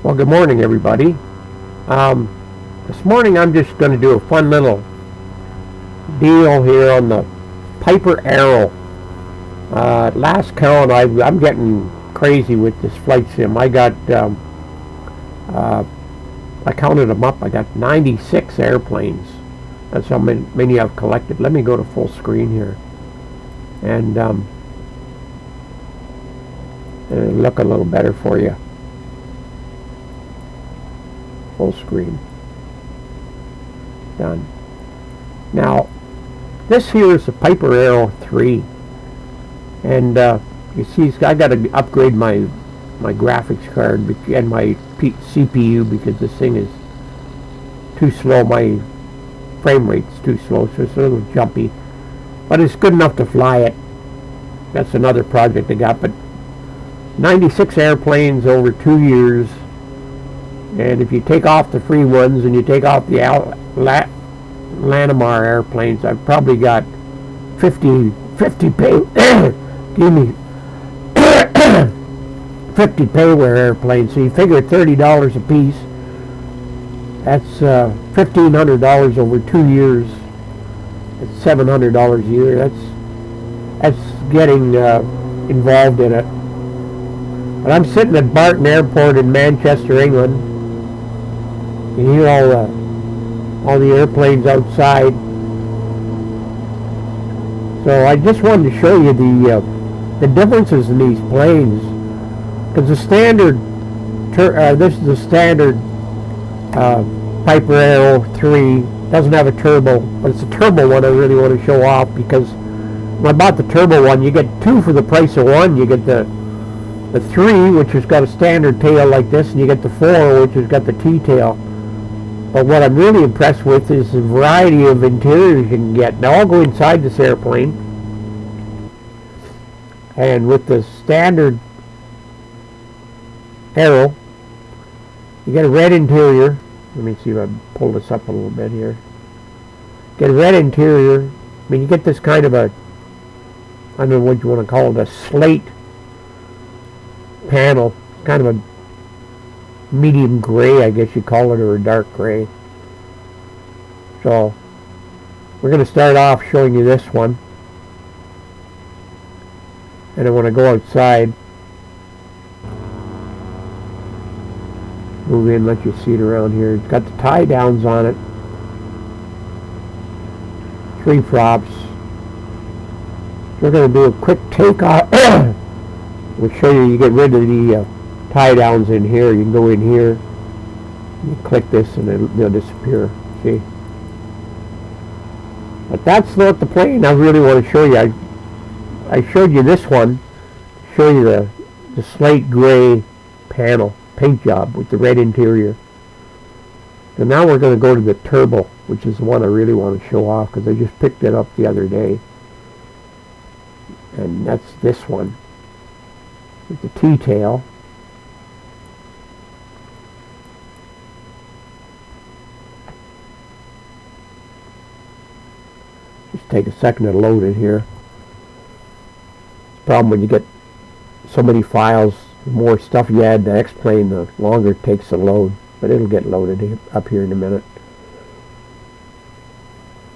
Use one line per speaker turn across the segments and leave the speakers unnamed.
Well, good morning, everybody. This morning I'm just going to do a fun little deal here on the Piper Arrow. Last count, I'm getting crazy with this flight sim. I counted them up. I got 96 airplanes. That's how many I've collected. Let me go to full screen here and it'll look a little better for you. Full screen. Done. Now, this here is a Piper Arrow 3, and you see, I got to upgrade my graphics card and my CPU because this thing is too slow. My frame rate's too slow, so it's a little jumpy, but it's good enough to fly it. That's another project I got. But 96 airplanes over 2 years. And if you take off the free ones and you take off the Lanimar airplanes, I've probably got 50 payware airplanes. So you figure $30 a piece. That's $1,500 over 2 years. It's $700 a year. That's getting involved in it. But I'm sitting at Barton Airport in Manchester, England. You hear all the airplanes outside. So I just wanted to show you the differences in these planes, because the standard this is the standard Piper Arrow 3. Doesn't have a turbo, but it's a turbo one I really want to show off, because when I bought the turbo one, you get two for the price of one. You get the 3, which has got a standard tail like this, and you get the 4, which has got the T-tail. But what I'm really impressed with is the variety of interiors you can get. Now I'll go inside this airplane, and with the standard Arrow, you get a red interior. Let me see if I can pull this up a little bit here. Get a red interior. I mean, you get this kind of a, I don't know what you want to call it, a slate panel, kind of a medium gray, I guess you call it, or a dark gray. So we're going to start off showing you this one, and I want to go outside, move in, let you see it around here. It's got the tie downs on it, 3 props. We're going to do a quick takeoff. We'll show you get rid of the tie downs in here. You can go in here, you click this, and they'll disappear. See? But that's not the plane I really want to show you. I showed you this one, show you the slate gray panel paint job with the red interior. And now we're going to go to the turbo, which is the one I really want to show off, because I just picked it up the other day. And that's this one with the T-tail. Just take a second to load it here. The problem when you get so many files, the more stuff you add to the next plane, the longer it takes to load. But it'll get loaded up here in a minute.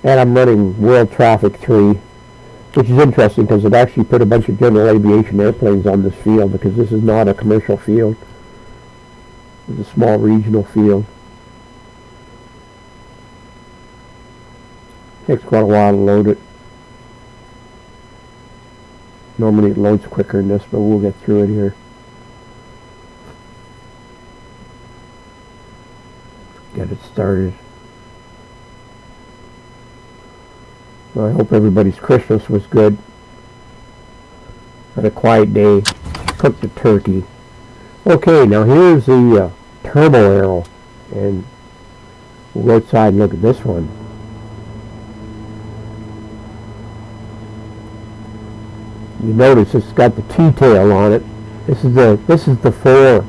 And I'm running World Traffic 3, which is interesting because it actually put a bunch of general aviation airplanes on this field, because this is not a commercial field. It's a small regional field. Takes quite a while to load it. Normally it loads quicker than this, but we'll get through it here. Get it started. Well, I hope everybody's Christmas was good. Had a quiet day. Cooked a turkey. Okay, now here's the turbo Arrow, and we'll go outside and look at this one. You notice it's got the T-tail on it. This is the 4,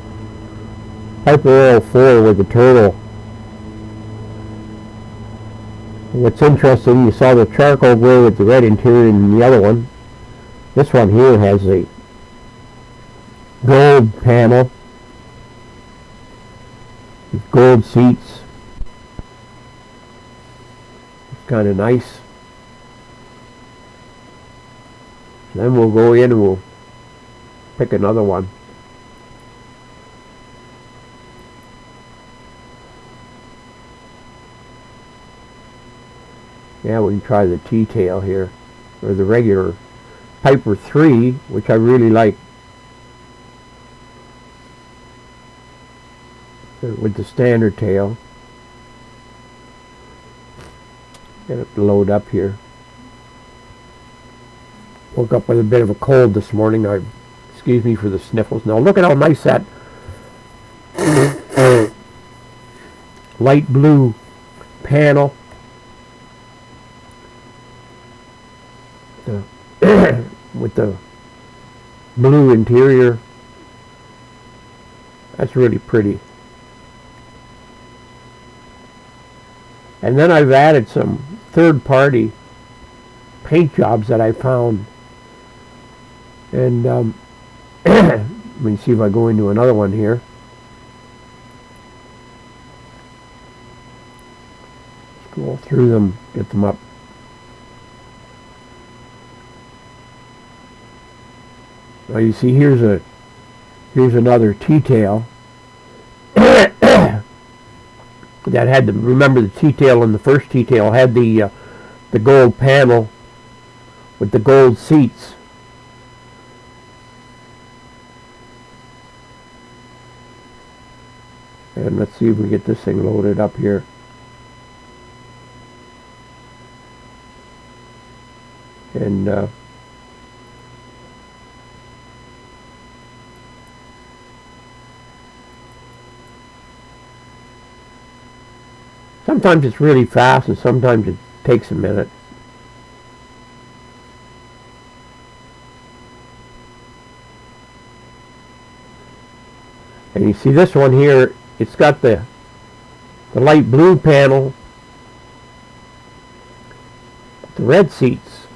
Piper Arrow 4 with the turbo. What's interesting, you saw the charcoal gray with the red interior in the other one. This one here has a gold panel These gold seats. It's kind of nice. Then we'll go in and we'll pick another one. Yeah, we can try the T-tail here, or the regular Piper 3, which I really like, with the standard tail. Get it to load up here. Woke up with a bit of a cold this morning. Excuse me for the sniffles. Now look at how nice that light blue panel, with the blue interior. That's really pretty. And then I've added some third-party paint jobs that I found. And let me see if I go into another one here. Scroll through them, get them up. Now you see here's another T-tail that had the, remember the T-tail in the first T-tail had the gold panel with the gold seats. And let's see if we get this thing loaded up here. And sometimes it's really fast and sometimes it takes a minute. And you see this one here, it's got the light blue panel, the red seats.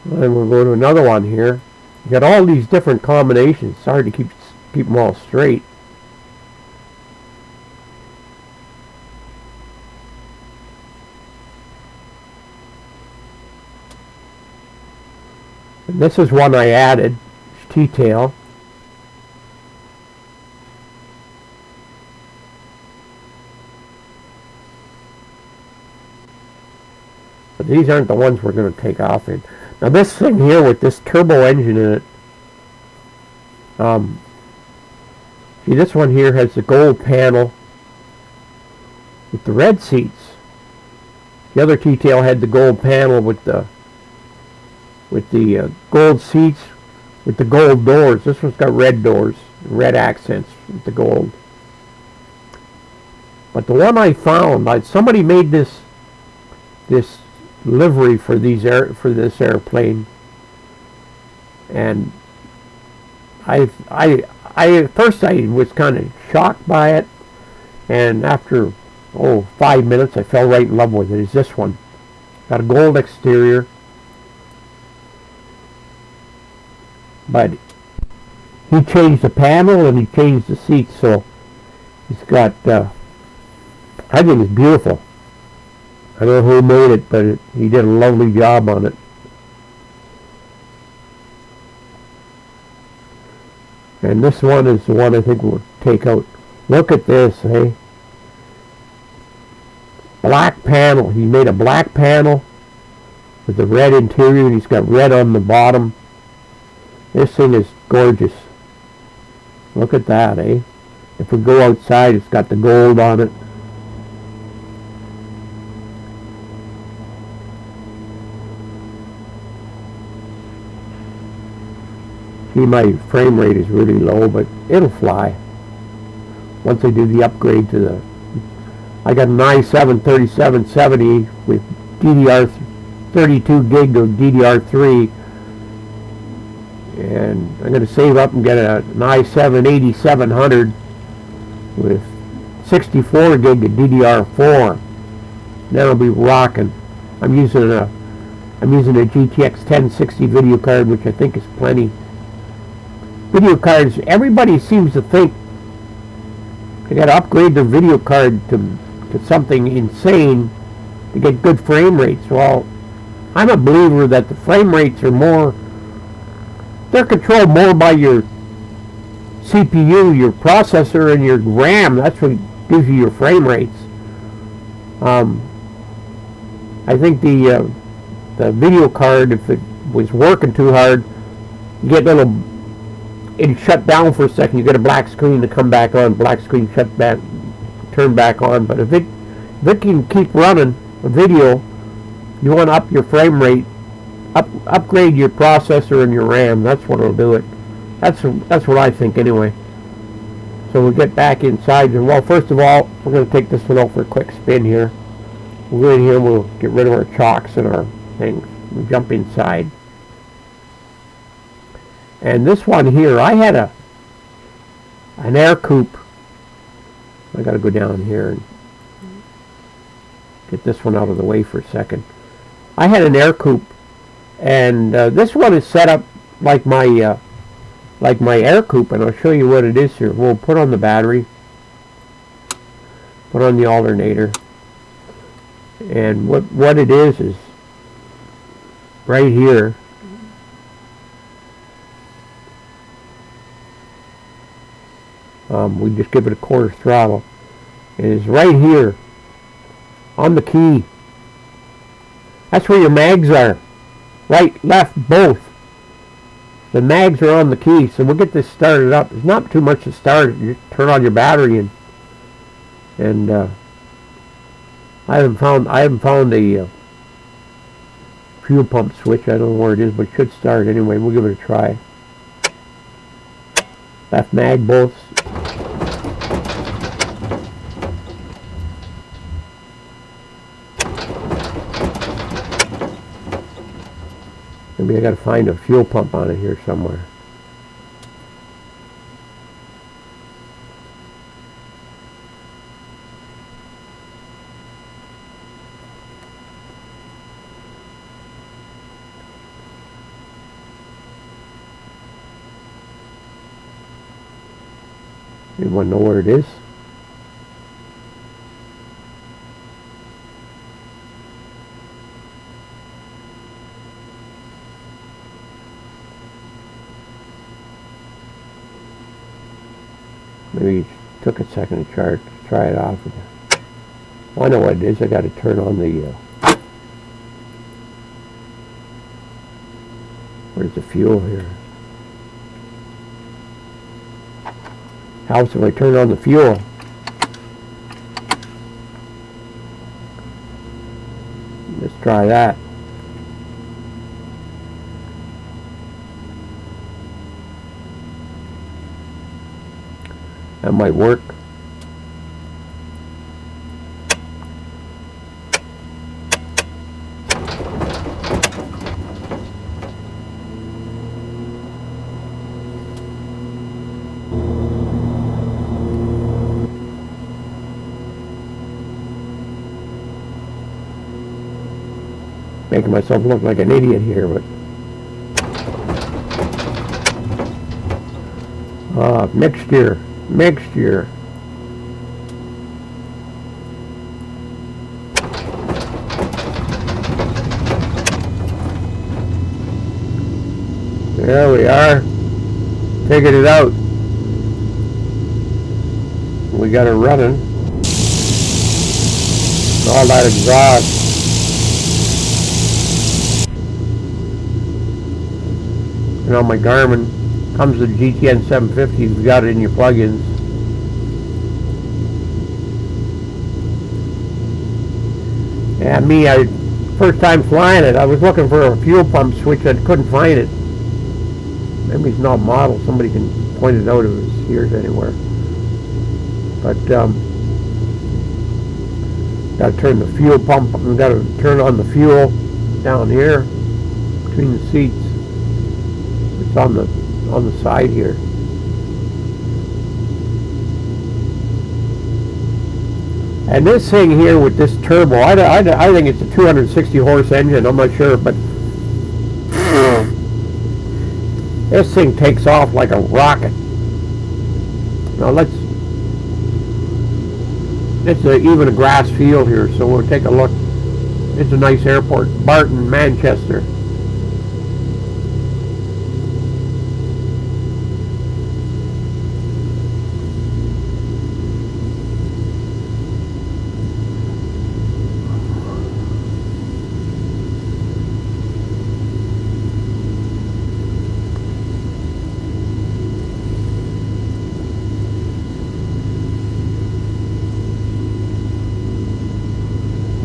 And then we'll go to another one here. You got all these different combinations. It's hard to keep them all straight. And this is one I added, T-tail. But these aren't the ones we're going to take off in. Now this thing here with this turbo engine in it, see this one here has the gold panel with the red seats. The other T-tail had the gold panel with the gold seats with the gold doors. This one's got red doors, red accents with the gold. But the one I found, somebody made this livery for this airplane, and at first I was kind of shocked by it, and after 5 minutes I fell right in love with it. Is this one got a gold exterior, but he changed the panel and he changed the seats, so he's got I think it's beautiful. I don't know who made it, but he did a lovely job on it. And this one is the one I think we'll take out. Look at this, eh? Black panel. He made a black panel with the red interior, and he's got red on the bottom. This thing is gorgeous. Look at that, eh? If we go outside, it's got the gold on it. See, my frame rate is really low, but it'll fly. Once I do the upgrade to the... I got an i7 3770 with DDR 32 gig of DDR3. And I'm going to save up and get an i7 8700 with 64 gig of DDR4. That'll be rocking. I'm using a GTX 1060 video card, which I think is plenty. video cards, everybody seems to think they got to upgrade their video card to something insane to get good frame rates. Well, I'm a believer that the frame rates are more, they're controlled more by your CPU, your processor, and your RAM. That's what gives you your frame rates. I think the video card, if it was working too hard, you get it shut down for a second. You get a black screen to come back on, black screen shut back, turn back on. But if it can keep running a video, you want to up your frame rate, upgrade your processor and your RAM. That's what will do it. That's what I think anyway. So we'll get back inside. And well, first of all, we're going to take this one out for a quick spin here. We'll go in here and we'll get rid of our chocks and our things. We'll jump inside. And this one here, I had an air coupe. I got to go down here and get this one out of the way for a second. I had an air coupe, and this one is set up like my air coupe, and I'll show you what it is here. We'll put on the battery, put on the alternator, and what it is right here. We just give it a quarter throttle. It is right here on the key. That's where your mags are. Right, left, both. The mags are on the key, so we'll get this started up. It's not too much to start it. You just turn on your battery and I haven't found a fuel pump switch. I don't know where it is, but it should start anyway. We'll give it a try. Left mag, both. Maybe I got to find a fuel pump on it here somewhere. Anyone know where it is? Maybe it took a second to try it off. Well, I know what it is. I got to turn on the. Where's the fuel here? Helps if I turn on the fuel. Let's try that. That might work. Making myself look like an idiot here, but mixture. There we are. Figured it out. We got it running. All that exhaust. And on my Garmin comes the GTN 750. You got it in your plugins. Yeah, me, first time flying it, I was looking for a fuel pump switch. I couldn't find it. Maybe it's not model. Somebody can point it out if it's here anywhere. But got to turn the fuel pump. Got to turn on the fuel down here between the seats. It's on the side here. And this thing here with this turbo, I think it's a 260 horse engine. I'm not sure, but This thing takes off like a rocket. Now it's even a grass field here, so we'll take a look. It's a nice airport, Barton, Manchester.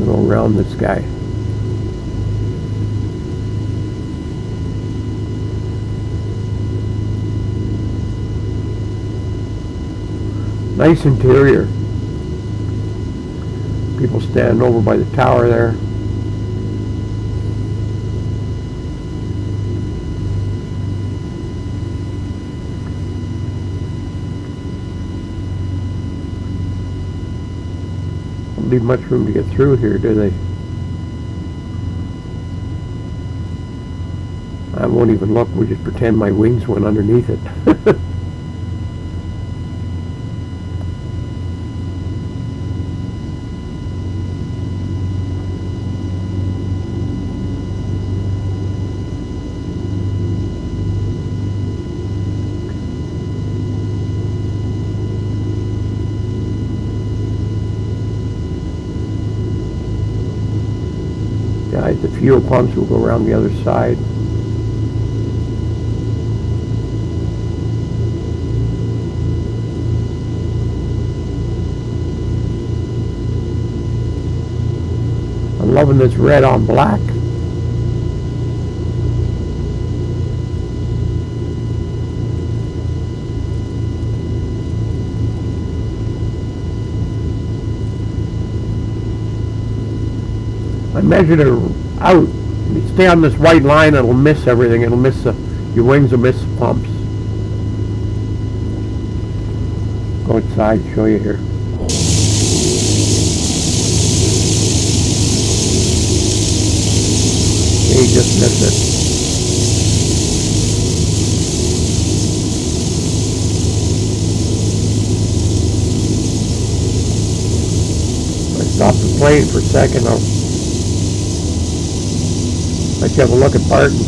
Go around this guy. Nice interior. People standing over by the tower there. Don't leave much room to get through here, do they? I won't even look. We just pretend my wings went underneath it. Guys, the fuel pumps will go around the other side. I'm loving this red on black. I measured it out. You stay on this white line, it'll miss everything. It'll miss your wings will miss the pumps. Go outside, show you here. You just missed it. I stopped the plane for a second. I'll let you have a look at Barton.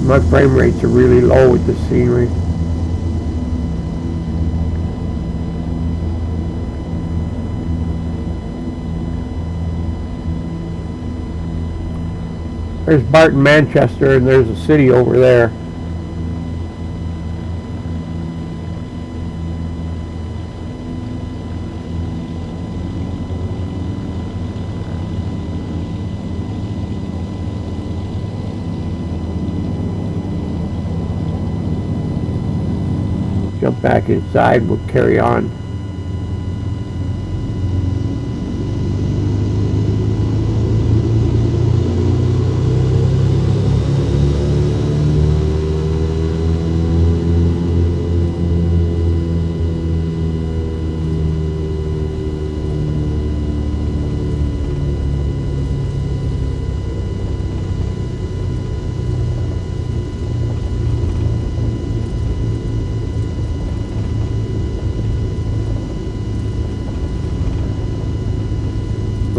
My frame rates are really low with this scenery. There's Barton, Manchester, and there's a city over there. Jump back inside, we'll carry on.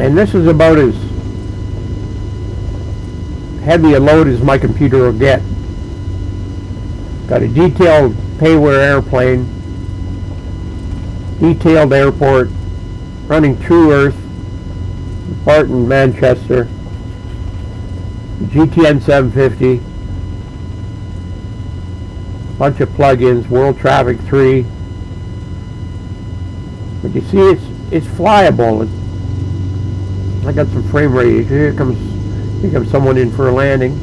And this is about as heavy a load as my computer will get. Got a detailed payware airplane, detailed airport, running true Earth, Barton, Manchester, GTN 750, bunch of plugins, World Traffic 3. But you see, it's flyable. I got some frame rate. Here comes someone in for a landing.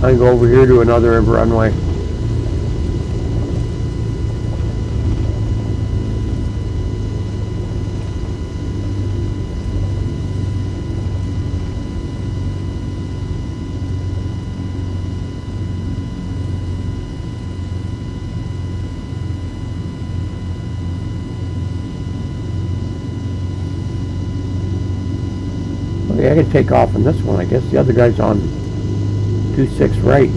I go over here to another runway. Okay, I can take off on this one. I guess the other guy's on 26 right.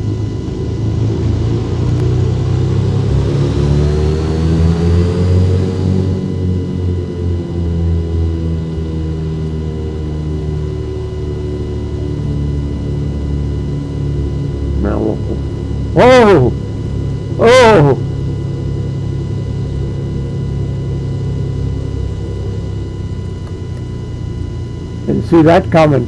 Whoa! Oh! Didn't see that coming.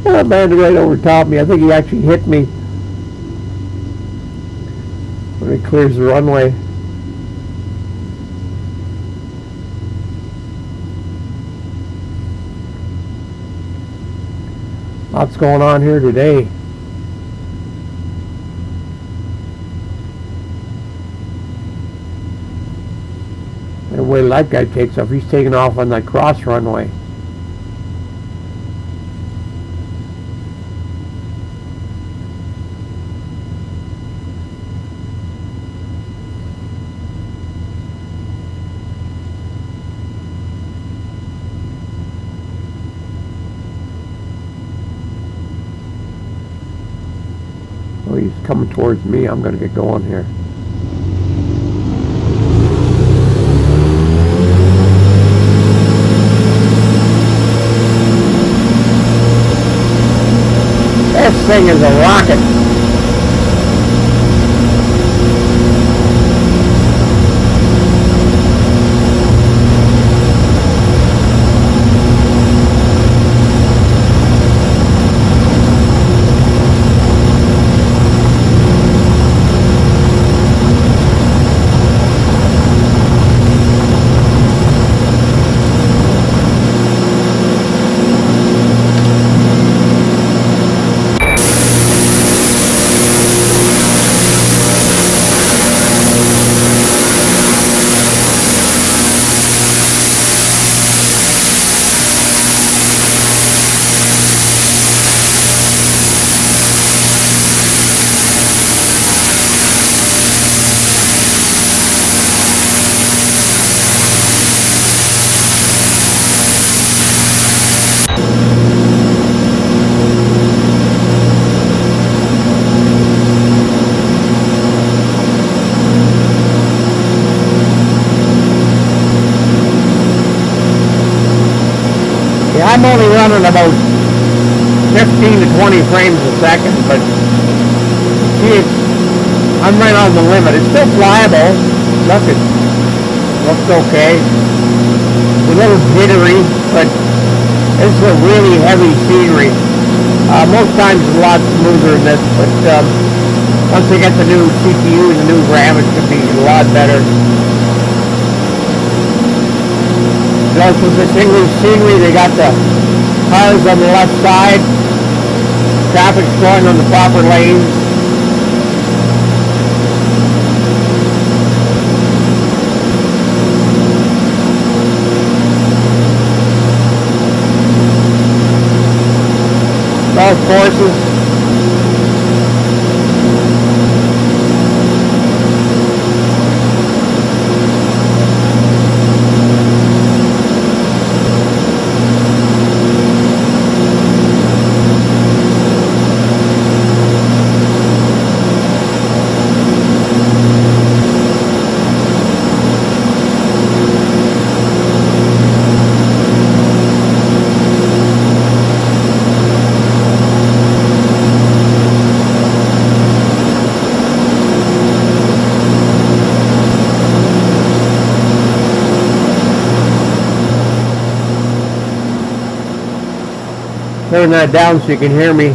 That landed right over top of me. I think he actually hit me when he clears the runway. Lots going on here today. The way that guy takes off, he's taking off on that cross runway. Oh, he's coming towards me. I'm going to get going here. This thing is a rocket. I'm only running about 15 to 20 frames a second, but see, I'm right on the limit. It's still flyable. Look, it looks okay. It's a little jittery, but it's a really heavy scenery. Most times it's a lot smoother than this, but once they get the new CPU and the new RAM, it should be a lot better. Also, this English scenery, they got the cars on the left side, traffic's going on the proper lanes. Golf courses. Turn that down so you can hear me.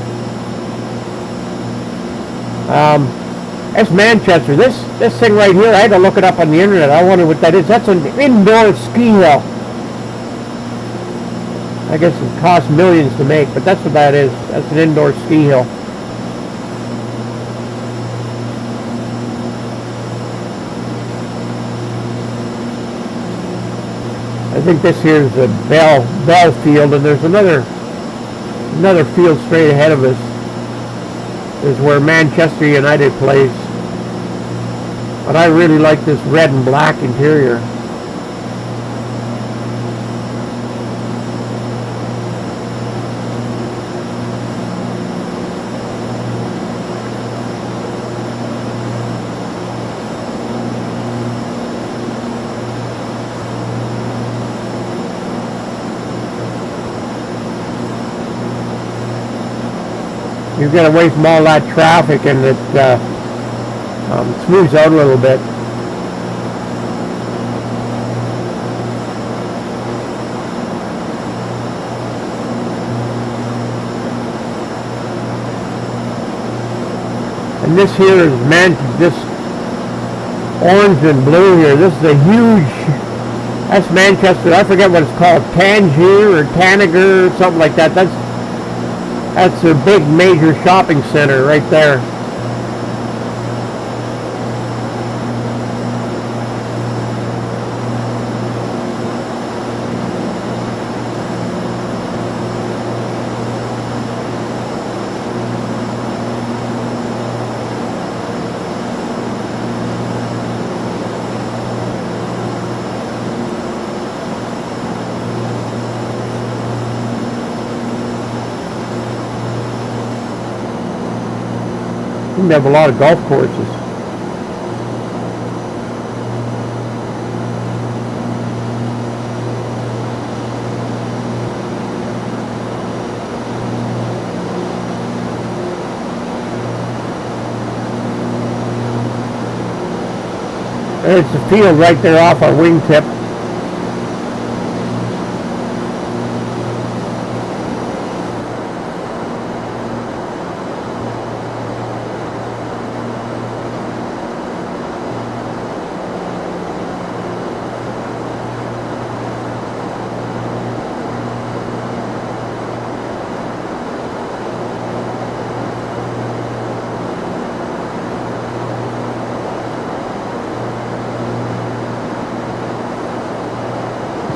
That's Manchester. This thing right here, I had to look it up on the internet. I wonder what that is. That's an indoor ski hill. I guess it costs millions to make, but that's what that is. That's an indoor ski hill. I think this here is the Bell Field, and there's another field straight ahead of us. Is where Manchester United plays. But I really like this red and black interior. You get away from all that traffic, and it smooths out a little bit. And this here is this orange and blue here. This is a huge, that's Manchester, I forget what it's called, Tangier or Tanager or something like that. That's a big major shopping center right there. We have a lot of golf courses. There's the field right there off our wingtip.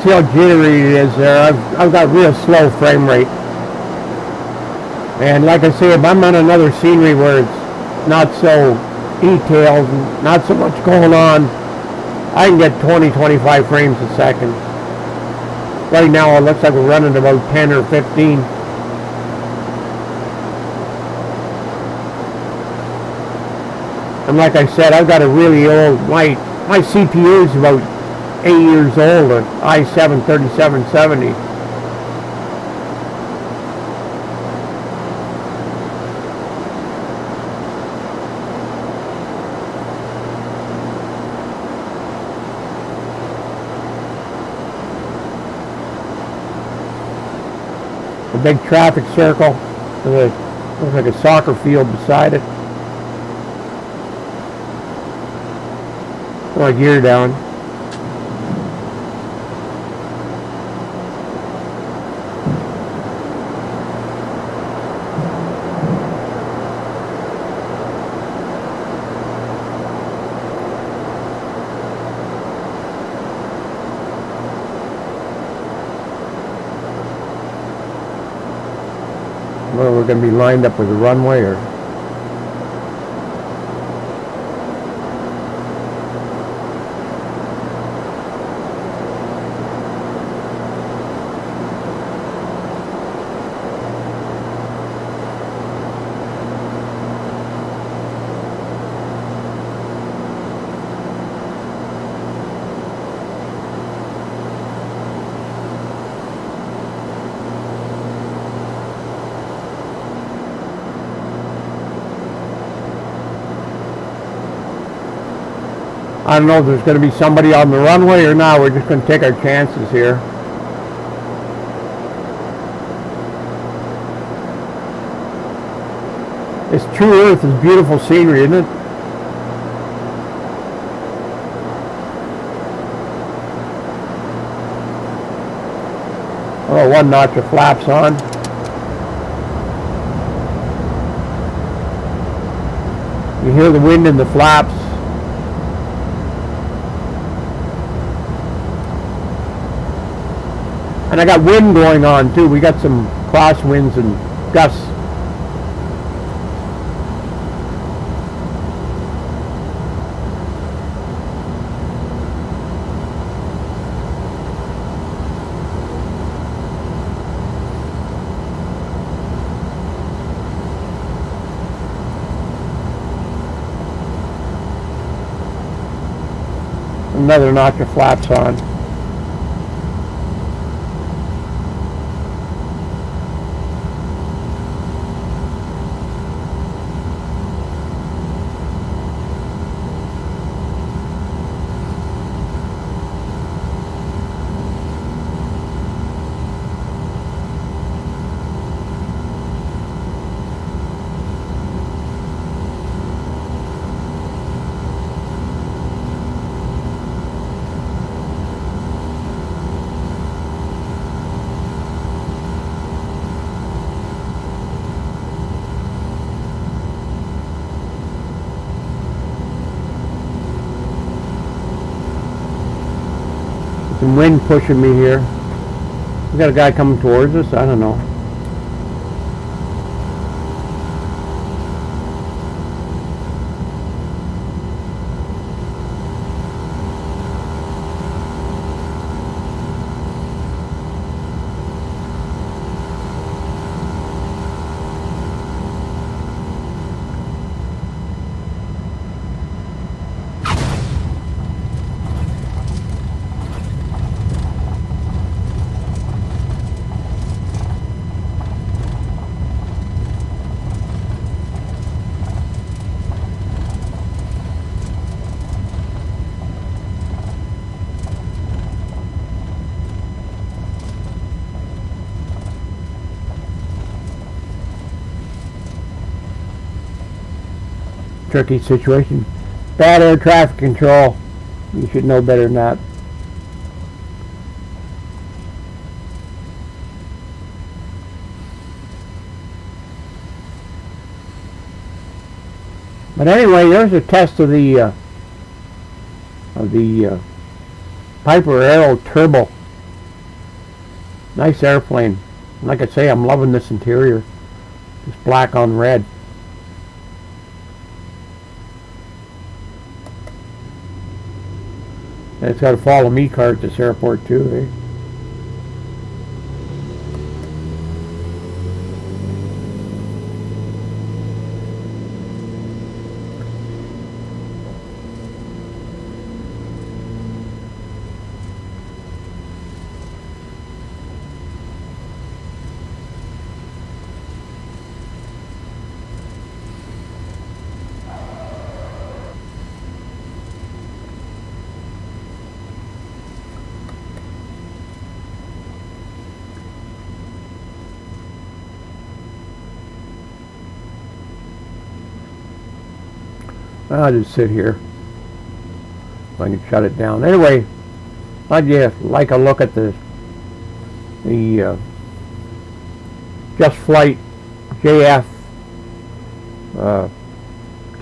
See how jittery it is there. I've got real slow frame rate. And like I say, if I'm on another scenery where it's not so detailed, not so much going on, I can get 20-25 frames a second. Right now it looks like we're running about 10 or 15. And like I said, I've got a really old, my CPU is about 8 years old, an i7 3770. A big traffic circle with looks like a soccer field beside it. Put my gear down. Well, we're going to be lined up with the runway, or I don't know if there's going to be somebody on the runway or not. We're just going to take our chances here. This True Earth is beautiful scenery, isn't it? Oh, one notch of flaps on. You hear the wind in the flaps. And I got wind going on too. We got some crosswinds and gusts. Another notch of flaps on. Some wind pushing me here. We got a guy coming towards us. I don't know. Tricky situation. Bad air traffic control. You should know better than that. But anyway, there's a test of the Piper Arrow Turbo. Nice airplane. Like I say, I'm loving this interior. It's black on red. And it's got a follow me car at this airport too, eh? I'll just sit here. If I can shut it down. Anyway, I'd just like a look at the Just Flight JF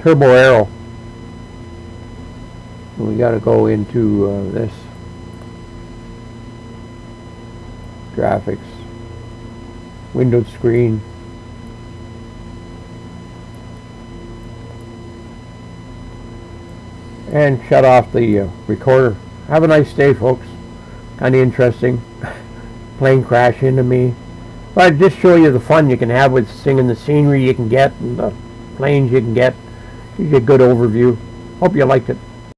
Turbo Arrow. We got to go into this graphics, Windows screen. And shut off the recorder. Have a nice day, folks. Kind of interesting. Plane crash into me. But I just show you the fun you can have with seeing the scenery you can get and the planes you can get. Gives you a good overview. Hope you liked it.